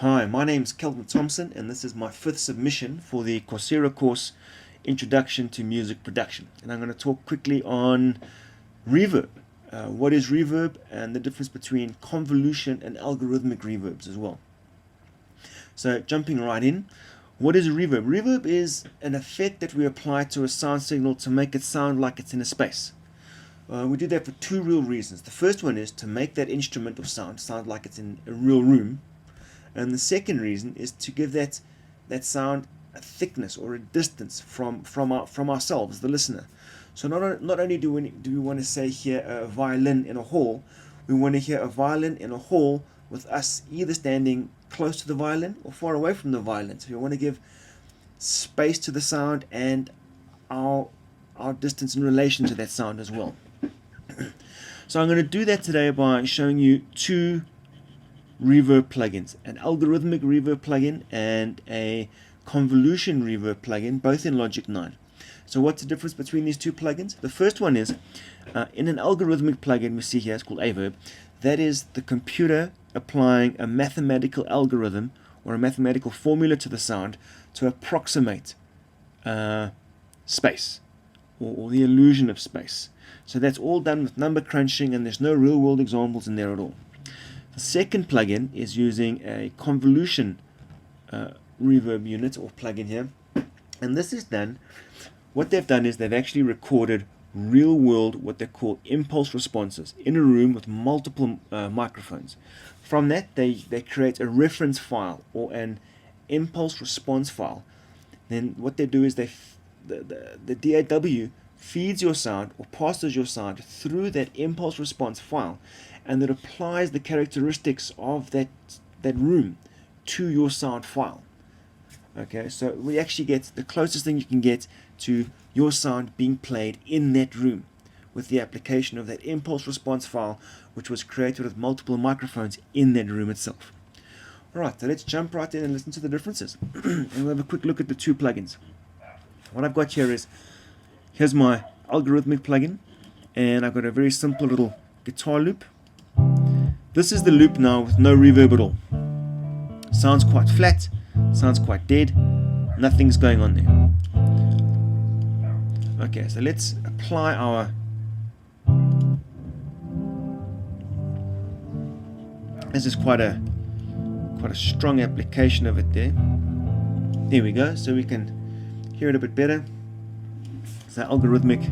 Hi, my name's Kelvin Thomson, and this is my 5th submission for the Coursera course Introduction to Music Production. And I'm going to talk quickly on reverb. What is reverb, and the difference between convolution and algorithmic reverbs as well. So jumping right in, what is reverb? Reverb is an effect that we apply to a sound signal to make it sound like it's in a space. We do that for two real reasons. The first one is to make that instrument or sound like it's in a real room. And the second reason is to give that sound a thickness or a distance from ourselves, the listener. So not only do we want to say hear a violin in a hall, we want to hear a violin in a hall with us either standing close to the violin or far away from the violin. So we want to give space to the sound and our distance in relation to that sound as well. So I'm going to do that today by showing you two reverb plugins, an algorithmic reverb plugin and a convolution reverb plugin, both in Logic 9. So what's the difference between these two plugins? The first one is, in an algorithmic plugin we see here, it's called Averb. That is the computer applying a mathematical algorithm or a mathematical formula to the sound to approximate space or the illusion of space. So that's all done with number crunching, and there's no real world examples in there at all. The second plugin is using a convolution reverb unit or plugin here, and this is done. What they've done is they've actually recorded real world, what they call impulse responses, in a room with multiple microphones. From that they create a reference file or an impulse response file. Then what they do is the DAW feeds your sound or passes your sound through that impulse response file, and it applies the characteristics of that room to your sound file. Okay, so we actually get the closest thing you can get to your sound being played in that room with the application of that impulse response file, which was created with multiple microphones in that room itself. Alright, so let's jump right in and listen to the differences. And we'll have a quick look at the two plugins. What I've got here is, here's my algorithmic plugin, and I've got a very simple little guitar loop. This is the loop now with no reverb at all. Sounds quite flat, sounds quite dead, nothing's going on there. Okay, so let's apply our... This is quite a strong application of it there. There we go, so we can hear it a bit better. So algorithmic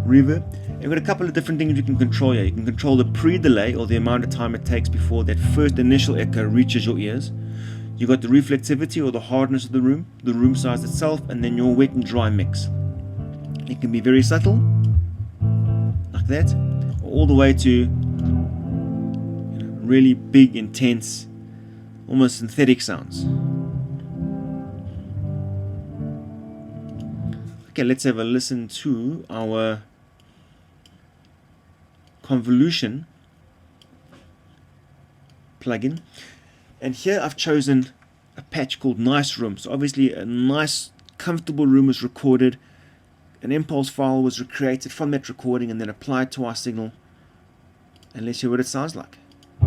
reverb. You've got a couple of different things you can control here. You can control the pre-delay, or the amount of time it takes before that first initial echo reaches your ears. You've got the reflectivity or the hardness of the room size itself, and then your wet and dry mix. It can be very subtle, like that, or all the way to really big, intense, almost synthetic sounds. Okay, let's have a listen to our convolution plugin, and here I've chosen a patch called Nice Room. So obviously a nice comfortable room was recorded, an impulse file was created from that recording and then applied to our signal, and let's hear what it sounds like. I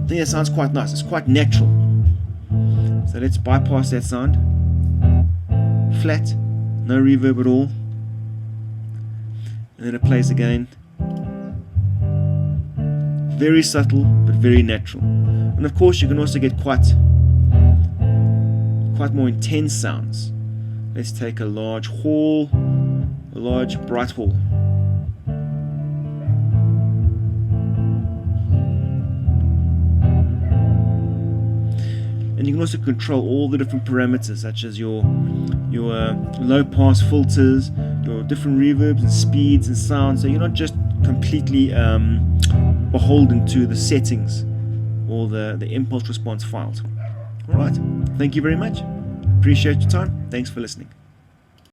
think it sounds quite nice, it's quite natural. So let's bypass that sound. Flat, no reverb at all, and then it plays again. Very subtle but very natural. And of course you can also get quite more intense sounds. Let's take a large hall, a large bright hall. And you can also control all the different parameters, such as your low pass filters, your different reverbs and speeds and sounds, so you're not just completely beholden to the settings or the impulse response files. Alright, thank you very much. Appreciate your time. Thanks for listening.